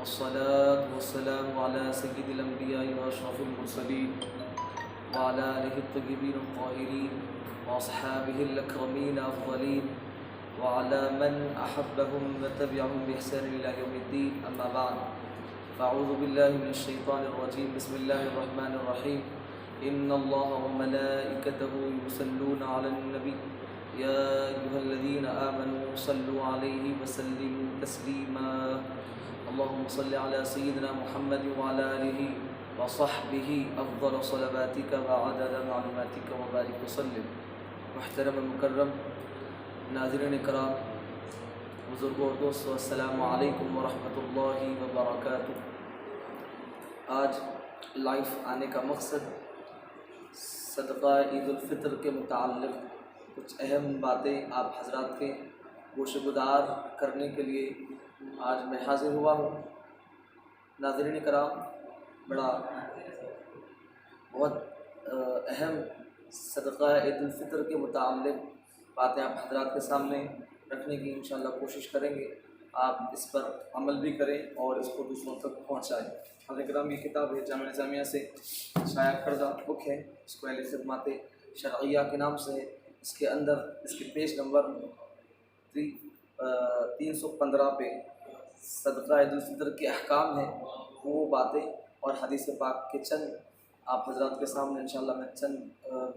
والصلاة والسلام على سيد الأنبياء وأشرف المرسلين وعلى آله الطيبين الطاهرين وأصحابه الأكرمين الأفضلين وعلى من أحبهم وتبعهم بإحسان إلى يوم الدين. أما بعد، فأعوذ بالله من الشيطان الرجيم. بسم الله الرحمن الرحيم. إن الله وملائكته يصلون على النبي يا أيها الذين آمنوا صلوا عليه وسلموا تسليما. اللهم صل على سيدنا محمد وعلى آله وصحبه أفضل صلواتك وعدد معلوماتك وبارك وسلم. محترم مکرم ناظرین کرام، بزرگوں اور دوستوں، السلام علیکم ورحمۃ اللہ وبرکاتہ. آج لائف آنے کا مقصد صدقہ عید الفطر کے متعلق کچھ اہم باتیں آپ حضرات کے گوش گزار کرنے کے لیے آج میں حاضر ہوا ہوں. ناظرین کرام، بہت اہم صدقہ عید الفطر کے متعلق باتیں آپ حضرات کے سامنے رکھنے کی انشاءاللہ کوشش کریں گے. آپ اس پر عمل بھی کریں اور اس کو دوسروں تک پہنچائیں. حضرت کرام، یہ کتاب ہے جامعہ نظامیہ سے شائع کردہ بک ہے، اس کو اہل خدمات شرعیہ کے نام سے ہے. اس کے اندر اس کے پیج نمبر 315 پہ صدقہ عید الفطر کے احکام ہیں، وہ باتیں اور حدیث پاک کے چند آپ حضرات کے سامنے انشاءاللہ میں چند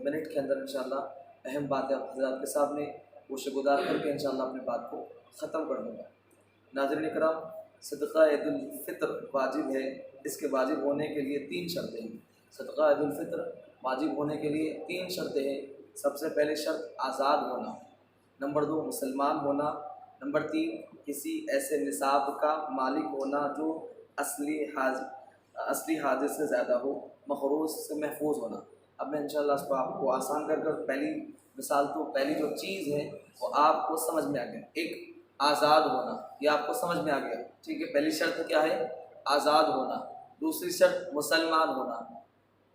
منٹ کے اندر انشاءاللہ اہم باتیں آپ حضرات کے سامنے گوشہ گزار کر کے انشاءاللہ اپنی بات کو ختم کر دوں گا. ناظرین کرام، صدقہ عید الفطر واجب ہے. اس کے واجب ہونے کے لیے 3 شرطیں ہیں. صدقہ عید الفطر واجب ہونے کے لیے 3 شرطیں ہیں. سب سے پہلے شرط آزاد ہونا، نمبر 2 مسلمان ہونا، نمبر 3 کسی ایسے نصاب کا مالک ہونا جو اصلی حاجت سے زیادہ ہو، مخروض سے محفوظ ہونا. اب میں انشاءاللہ اس کو آپ کو آسان کر پہلی مثال تو پہلی جو چیز ہے وہ آپ کو سمجھ میں آ گیا. ایک آزاد ہونا، یہ آپ کو سمجھ میں آ گیا، ٹھیک ہے. پہلی شرط کیا ہے؟ آزاد ہونا. دوسری شرط مسلمان ہونا.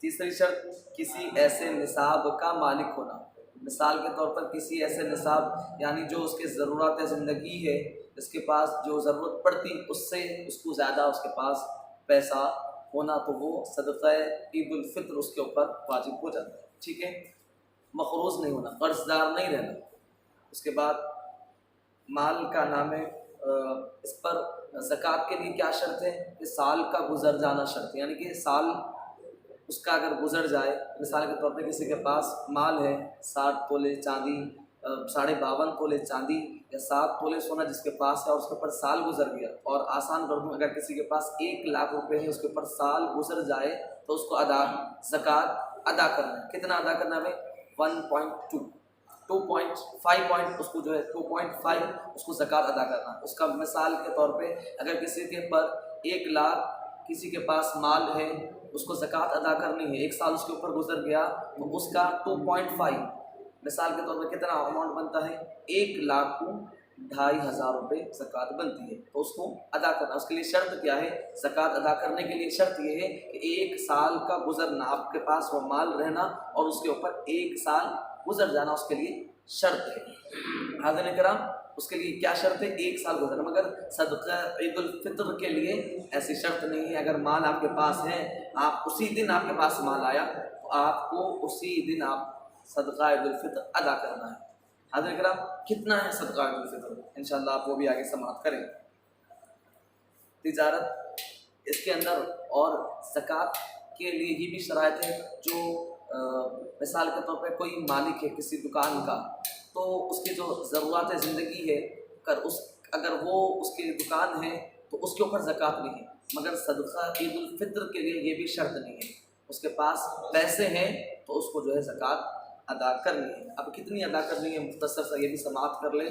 تیسری شرط کسی ایسے نصاب کا مالک ہونا. مثال کے طور پر کسی ایسے نصاب یعنی جو اس کے ضرورت زندگی ہے، اس کے پاس جو ضرورت پڑتی اس سے اس کو زیادہ اس کے پاس پیسہ ہونا، تو وہ صدقہ عید الفطر اس کے اوپر واجب ہو جاتا ہے، ٹھیک ہے. مقروض نہیں ہونا، قرض دار نہیں رہنا. اس کے بعد مال کا نام ہے. اس پر زکوٰۃ کے لیے کیا شرط ہے؟ کہ سال کا گزر جانا شرط ہے، یعنی کہ سال اس کا اگر گزر جائے، مثال کے طور پہ کسی کے پاس مال ہے 60 تولے چاندی، 52.5 تولے چاندی یا 7 تولے سونا جس کے پاس ہے، اور اس کے اوپر سال گزر گیا. اور آسان کر دوں، اگر کسی کے پاس 1 لاکھ روپے ہے، اس کے اوپر سال گزر جائے تو اس کو زکوٰۃ ادا کرنا ہے. کتنا ادا کرنا ہے؟ 1.2 2.5 اس کو جو ہے 2.5 اس کو زکوٰۃ ادا کرنا. اس کا مثال کے طور پہ اگر کسی کے پر 1 لاکھ کسی کے پاس مال ہے، اس کو زکوٰۃ ادا کرنی ہے، 1 سال اس کے اوپر گزر گیا تو اس کا 2.5 مثال کے طور پہ کتنا اماؤنٹ بنتا ہے؟ 1 لاکھ کو 2,500 روپے زکوٰۃ بنتی ہے. تو اس کو ادا کرنا. اس کے لیے شرط کیا ہے؟ زکوٰۃ ادا کرنے کے لیے شرط یہ ہے کہ 1 سال کا گزرنا، آپ کے پاس وہ مال رہنا اور اس کے اوپر 1 سال گزر جانا اس کے لیے شرط ہے. حاضرین کرام، اس کے لیے کیا شرط ہے؟ 1 سال گزرنا. مگر صدقہ عید الفطر کے لیے ایسی شرط نہیں ہے. اگر مال آپ کے پاس ہے، آپ اسی دن آپ کے پاس مال آیا تو آپ کو اسی دن آپ صدقہ عید الفطر ادا کرنا ہے. حاضرین کرام، کتنا ہے صدقہ عید الفطر؟ انشاءاللہ آپ وہ بھی آگے سماعت کریں. تجارت اس کے اندر اور زکوٰۃ کے لیے یہ بھی شرائط ہے. جو مثال کے طور پہ کوئی مالک ہے کسی دکان کا، تو اس کی جو ضرورت زندگی ہے، اگر وہ اس کی دکان ہے تو اس کے اوپر زکوٰۃ نہیں ہے. مگر صدقہ عید الفطر کے لیے یہ بھی شرط نہیں ہے. اس کے پاس پیسے ہیں تو اس کو جو ہے زکوٰۃ ادا کرنی ہے. اب کتنی ادا کرنی ہے؟ مختصر سا یہ بھی سماعت کر لیں.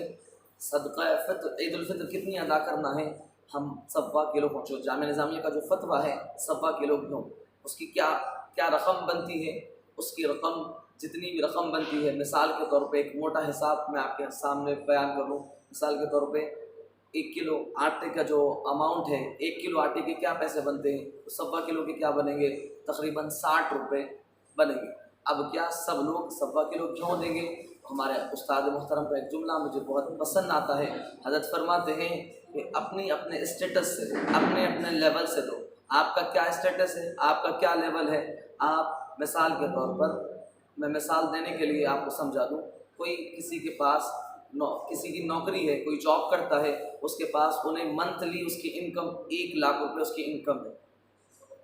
صدقہ عید الفطر کتنی ادا کرنا ہے؟ ہم 1.25 کلو پہنچو. جامعہ نظامیہ کا جو فتویٰ ہے 1.25 کلو گنو. اس کی کیا رقم بنتی ہے؟ اس کی رقم جتنی بھی رقم بنتی ہے، مثال کے طور پہ ایک موٹا حساب میں آپ کے سامنے بیان کروں. مثال کے طور پہ 1 کلو آٹے کا جو اماؤنٹ ہے، 1 کلو آٹے کے کیا پیسے بنتے ہیں؟ تو 1.25 کلو کے کیا بنیں گے؟ تقریباً 60 روپے بنیں گے. اب کیا سب لوگ 1.25 کلو کیوں دیں گے؟ ہمارے استاد محترم کا ایک جملہ مجھے بہت پسند آتا ہے. حضرت فرماتے ہیں کہ اپنے اسٹیٹس سے، اپنے لیول سے دو۔ آپ کا کیا اسٹیٹس ہے، آپ کا کیا لیول ہے۔ آپ مثال کے طور پر، میں مثال دینے کے لیے آپ کو سمجھا دوں، کوئی کسی کے پاس کسی کی نوکری ہے، کوئی جاب کرتا ہے، اس کے پاس انہیں منتھلی اس کی انکم 1 لاکھ روپے اس کی انکم ہے۔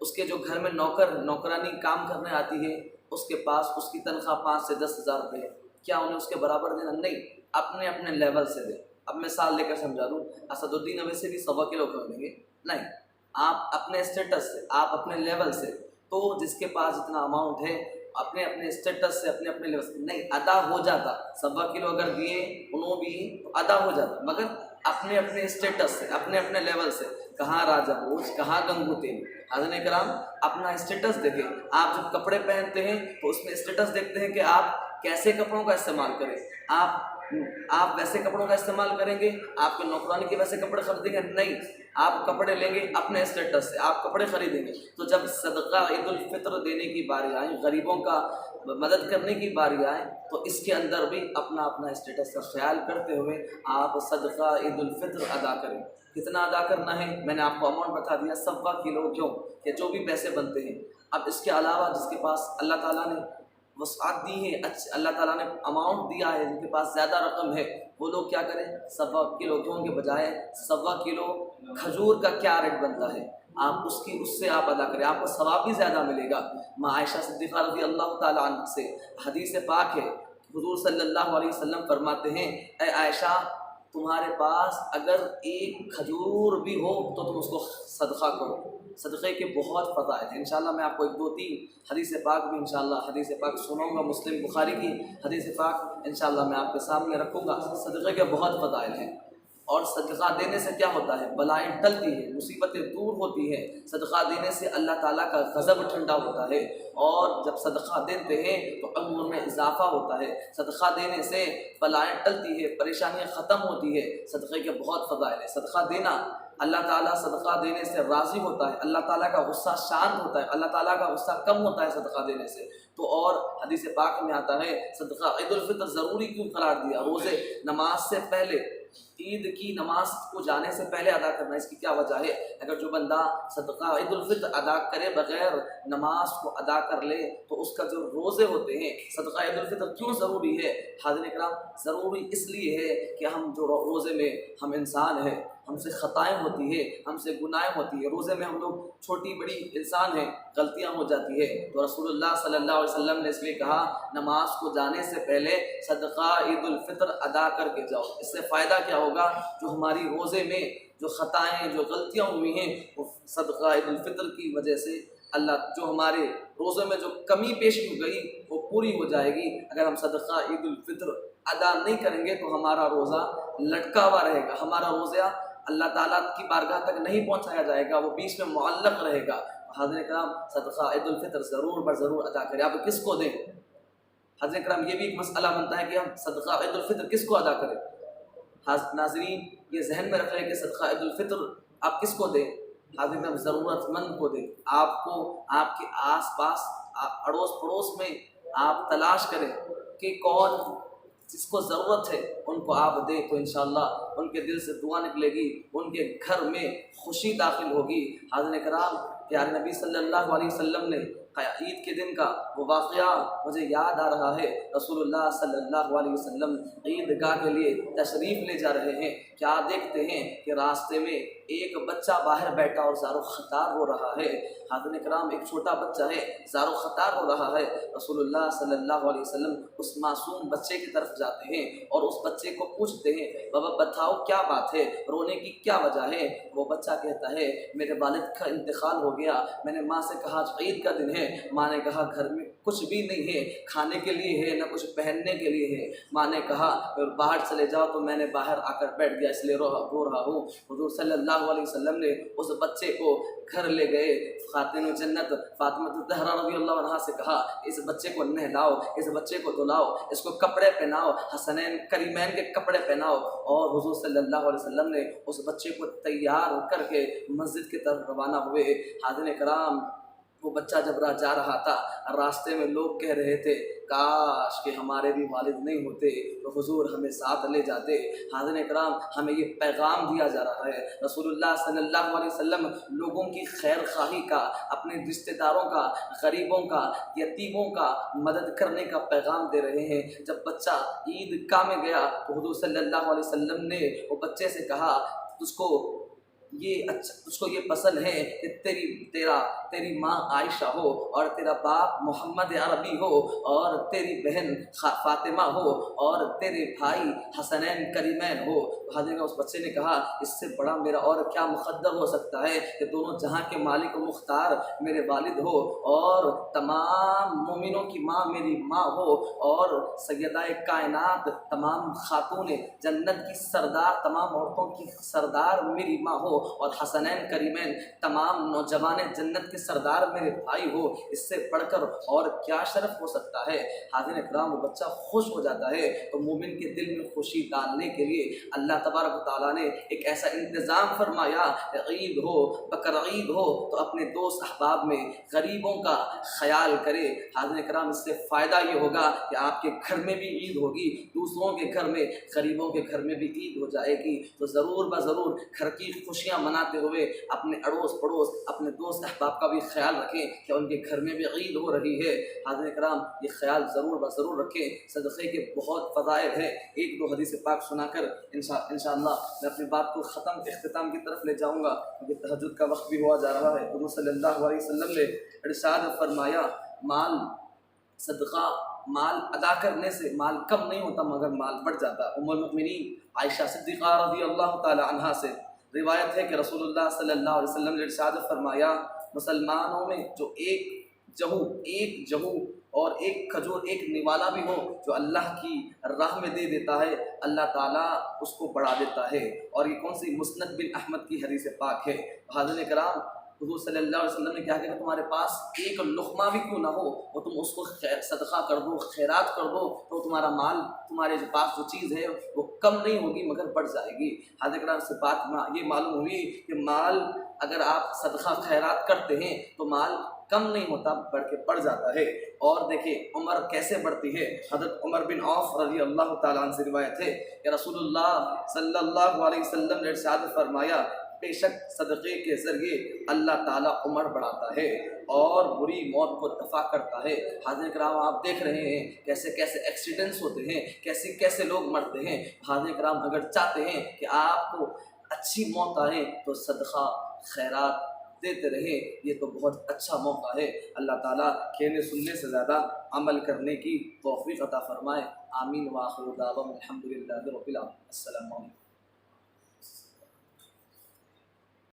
اس کے جو گھر میں نوکرانی کام کرنے آتی ہے، اس کے پاس اس کی تنخواہ 5 سے 10 ہزار روپے ہے۔ کیا انہیں اس کے برابر دینا؟ نہیں، اپنے لیول سے دے۔ اب مثال لے کر سمجھا دوں، اسد الدین اویسی بھی 1.25 کلو کر دیں گے؟ نہیں، آپ اپنے اسٹیٹس سے، آپ اپنے لیول سے۔ تو جس کے پاس جتنا اماؤنٹ ہے، اپنے اسٹیٹس سے، اپنے لیول سے نہیں ادا ہو جاتا۔ 1.25 کلو اگر دیے انہوں بھی تو ادا ہو جاتا، مگر اپنے اسٹیٹس سے، اپنے لیول سے۔ کہاں راجہ بھوج، کہاں گنگو تیل۔ حاضرین کرام، اپنا اسٹیٹس دیکھیں۔ آپ جب کپڑے پہنتے ہیں تو اس میں اسٹیٹس دیکھتے ہیں کہ آپ کیسے کپڑوں کا استعمال کریں۔ آپ ویسے کپڑوں کا استعمال کریں گے؟ آپ کے نوکرانی کے ویسے کپڑے خریدیں گے؟ نہیں، آپ کپڑے لیں گے اپنے اسٹیٹس سے، آپ کپڑے خریدیں گے۔ تو جب صدقہ عید الفطر دینے کی باری آئے، غریبوں کا مدد کرنے کی باری آئے، تو اس کے اندر بھی اپنا اسٹیٹس کا خیال کرتے ہوئے آپ صدقہ عید الفطر ادا کریں۔ کتنا ادا کرنا ہے میں نے آپ کو اماؤنٹ بتا دیا، 1.25 کلو، کیوں کہ جو بھی پیسے بنتے ہیں۔ اب اس کے علاوہ جس کے پاس اللہ تعالیٰ نے وسعت دی ہے، اللہ تعالیٰ نے اماؤنٹ دیا ہے، جن کے پاس زیادہ رقم ہے، وہ لوگ کیا کریں؟ 1.25 کلو کیوں کے بجائے 1.25 کلو کھجور کا کیا ریٹ بنتا ہے، آپ اس سے آپ ادا کریں، آپ کو ثواب بھی زیادہ ملے گا۔ ماں عائشہ صدیقہ رضی اللہ تعالیٰ عنہ سے حدیث پاک ہے، حضور صلی اللہ علیہ وسلم فرماتے ہیں، اے عائشہ، تمہارے پاس اگر 1 کھجور بھی ہو تو تم اس کو صدقہ کرو۔ صدقے کے بہت فضائل ہیں۔ انشاءاللہ میں آپ کو 1-2-3 حدیث پاک بھی انشاءاللہ حدیث پاک سناؤں گا، مسلم بخاری کی حدیث پاک انشاءاللہ میں آپ کے سامنے رکھوں گا۔ صدقے کے بہت فضائل ہیں، اور صدقہ دینے سے کیا ہوتا ہے؟ بلائیں ٹلتی ہے، مصیبتیں دور ہوتی ہیں۔ صدقہ دینے سے اللہ تعالیٰ کا غضب ٹھنڈا ہوتا ہے، اور جب صدقہ دیتے ہیں تو عمر میں اضافہ ہوتا ہے۔ صدقہ دینے سے بلائیں ٹلتی ہے، پریشانیاں ختم ہوتی ہے۔ صدقے کے بہت فضائل ہیں۔ صدقہ دینا، اللہ تعالیٰ صدقہ دینے سے راضی ہوتا ہے، اللہ تعالیٰ کا غصہ شانت ہوتا ہے، اللہ تعالیٰ کا غصہ کم ہوتا ہے صدقہ دینے سے۔ تو اور حدیث پاک میں آتا ہے، صدقہ عید الفطر ضروری کیوں قرار دیا؟ روزے نماز سے پہلے، عید کی نماز کو جانے سے پہلے ادا کرنا، اس کی کیا وجہ ہے؟ اگر جو بندہ صدقہ عید الفطر ادا کرے بغیر نماز کو ادا کر لے تو اس کا جو روزے ہوتے ہیں، صدقہ عید الفطر کیوں ضروری ہے؟ حاضرین کرام، ضروری اس لیے ہے کہ ہم جو روزے میں ہم انسان ہیں، ہم سے خطائیں ہوتی ہے، ہم سے گناہیں ہوتی ہے، روزے میں ہم لوگ چھوٹی بڑی انسان ہیں، غلطیاں ہو جاتی ہے۔ تو رسول اللہ صلی اللہ علیہ وسلم نے اس لیے کہا، نماز کو جانے سے پہلے صدقہ عید الفطر ادا کر کے جاؤ۔ اس سے فائدہ کیا ہوگا؟ جو ہماری روزے میں جو خطائیں، جو غلطیاں ہوئی ہیں، وہ صدقہ عید الفطر کی وجہ سے اللہ، جو ہمارے روزے میں جو کمی پیش کی گئی وہ پوری ہو جائے گی۔ اگر ہم صدقہ عید الفطر ادا نہیں کریں گے تو ہمارا روزہ لٹکا ہوا رہے گا، ہمارا روزہ اللہ تعالیٰ کی بارگاہ تک نہیں پہنچایا جائے گا، وہ بیچ میں معلق رہے گا۔ حاضرین کرام، صدقہ عید الفطر ضرور بر ضرور ادا کریں۔ آپ کس کو دیں؟ حاضرین کرام، یہ بھی ایک مسئلہ بنتا ہے کہ ہم صدقہ عید الفطر کس کو ادا کریں۔ ناظرین، یہ ذہن میں رکھ لیں کہ صدقہ عید الفطر آپ کس کو دیں؟ حاضرین کرام، ضرورت مند کو دیں۔ آپ کو آپ کے آس پاس، اڑوس پڑوس میں آپ تلاش کریں کہ کون جس کو ضرورت ہے، ان کو آپ دیں، تو انشاءاللہ ان کے دل سے دعا نکلے گی، ان کے گھر میں خوشی داخل ہوگی۔ حاضرین کرام، پیارے نبی صلی اللہ علیہ وسلم نے عید کے دن کا وہ واقعہ مجھے یاد آ رہا ہے۔ رسول اللہ صلی اللہ علیہ وسلم عیدگاہ کے لیے تشریف لے جا رہے ہیں، کیا دیکھتے ہیں کہ راستے میں ایک بچہ باہر بیٹھا اور زار و خطار ہو رہا ہے۔ حاضرین کرام، ایک چھوٹا بچہ ہے، زار و خطار ہو رہا ہے۔ رسول اللہ صلی اللہ علیہ وسلم اس معصوم بچے کی طرف جاتے ہیں اور اس بچے کو پوچھتے ہیں، بابا بتاؤ کیا بات ہے، رونے کی کیا وجہ ہے؟ وہ بچہ کہتا ہے، میرے والد کا انتقال ہو گیا، میں نے ماں سے کہا آج عید کا دن ہے، ماں نے کہا گھر میں کچھ بھی نہیں ہے، کھانے کے لیے ہے نہ کچھ پہننے کے لیے ہے، ماں نے کہا باہر چلے جاؤ، تو میں نے باہر آ کر بیٹھ گیا، اس لیے رو رہا ہوں۔ حضور صلی اللہ علیہ وسلم نے اس بچے کو گھر لے گئے۔ خاتون جنت فاطمہ الزہرا رضی اللہ عنہا سے کہا، اس بچے کو نہلاؤ، اس بچے کو دھلاؤ، اس کو کپڑے پہناؤ، حسنین کریمین کے کپڑے پہناؤ۔ اور حضور صلی اللہ علیہ وسلم نے اس بچے کو تیار کر کے مسجد کی طرف روانہ ہوئے۔ حاضرین کرام، وہ بچہ جب جا رہا تھا، راستے میں لوگ کہہ رہے تھے کاش کہ ہمارے بھی والد نہیں ہوتے تو حضور ہمیں ساتھ لے جاتے۔ حاضرین اکرام، ہمیں یہ پیغام دیا جا رہا ہے، رسول اللہ صلی اللہ علیہ وسلم لوگوں کی خیر خواہی کا، اپنے رشتہ داروں کا، غریبوں کا، یتیموں کا مدد کرنے کا پیغام دے رہے ہیں۔ جب بچہ عید گاہ میں گیا تو حضور صلی اللہ علیہ وسلم نے وہ بچے سے کہا اس کو یہ پسند ہے کہ تیری ماں عائشہ ہو اور تیرا باپ محمد عربی ہو اور تیری بہن فاطمہ ہو اور تیرے بھائی حسنین کریمین ہو۔ حضرت اس بچے نے کہا اس سے بڑا میرا اور کیا مقدر ہو سکتا ہے کہ دونوں جہاں کے مالک و مختار میرے والد ہو اور تمام مومنوں کی ماں میری ماں ہو اور سیدہ کائنات تمام خاتون جنت کی سردار، تمام عورتوں کی سردار میری ماں ہو اور حسنین کریمین تمام نوجوان جنت کے سردار میرے بھائی ہو۔ اس سے بڑھ کر اور کیا شرف ہو سکتا ہے؟ حاضرین اکرام، وہ بچہ خوش ہو جاتا ہے تو مومن کے دل میں خوشی ڈالنے کے لیے اللہ تبارک و تعالیٰ نے ایک ایسا انتظام فرمایا، عید ہو، بقر عید ہو تو اپنے دوست احباب میں غریبوں کا خیال کرے۔ حاضرین اکرام، اس سے فائدہ یہ ہوگا کہ آپ کے گھر میں بھی عید ہوگی، دوسروں کے گھر میں، غریبوں کے گھر میں بھی عید ہو جائے گی۔ تو ضرور بضرور گھر کی خوشیاں مناتے ہوئے اپنے اڑوس پڑوس، اپنے دوست احباب کا بھی خیال رکھیں کہ ان کے گھر میں بھی عید ہو رہی ہے۔ حاضرین اکرام، یہ خیال ضرور بضرور رکھیں۔ صدقے کے بہت فضائل ہیں، ایک دو حدیث پاک سنا کر انشاءاللہ میں اپنی بات کو اختتام کی طرف لے جاؤں گا کیونکہ تہجد کا وقت بھی ہوا جا رہا ہے۔ حضور صلی اللہ علیہ وسلم نے ارشاد فرمایا، صدقہ مال ادا کرنے سے مال کم نہیں ہوتا مگر مال بڑھ جاتا۔ ام المؤمنین عائشہ صدیقہ رضی اللہ تعالی عنہا سے روایت ہے کہ رسول اللہ صلی اللہ علیہ وسلم نے ارشاد فرمایا، مسلمانوں میں جو ایک جہو اور ایک کھجور، ایک نوالا بھی ہو جو اللہ کی راہ میں دے دیتا ہے، اللہ تعالیٰ اس کو بڑھا دیتا ہے۔ اور یہ کون سی؟ مسند بن احمد کی حدیث پاک ہے۔ حاضرین کرام، حضور صلی اللہ علیہ وسلم نے کہا کہ تمہارے پاس ایک لقمہ بھی کیوں نہ ہو اور تم اس کو صدقہ کر دو، خیرات کر دو، تو تمہارا مال، تمہارے پاس جو چیز ہے وہ کم نہیں ہوگی مگر بڑھ جائے گی۔ حضرت کرام سے بات یہ معلوم ہوئی کہ مال اگر آپ صدقہ خیرات کرتے ہیں تو مال کم نہیں ہوتا بڑھ کے بڑھ جاتا ہے۔ اور دیکھیں عمر کیسے بڑھتی ہے۔ حضرت عمر بن عوف رضی اللہ تعالیٰ عنہ سے روایت ہے کہ رسول اللہ صلی اللہ علیہ وسلم نے ارشاد فرمایا، بے شک صدقے کے ذریعے اللہ تعالیٰ عمر بڑھاتا ہے اور بری موت کو دفع کرتا ہے۔ حاضرین کرام، آپ دیکھ رہے ہیں کیسے کیسے ایکسیڈنٹس ہوتے ہیں، کیسے کیسے لوگ مرتے ہیں۔ حاضرین کرام، اگر چاہتے ہیں کہ آپ کو اچھی موت آئے تو صدقہ خیرات دیتے رہیں، یہ تو بہت اچھا موقع ہے۔ اللہ تعالیٰ کہنے سننے سے زیادہ عمل کرنے کی توفیق عطا فرمائے۔ آمین۔ وآخر دعوانا الحمدللہ رب العالمین۔ السلام علیکم۔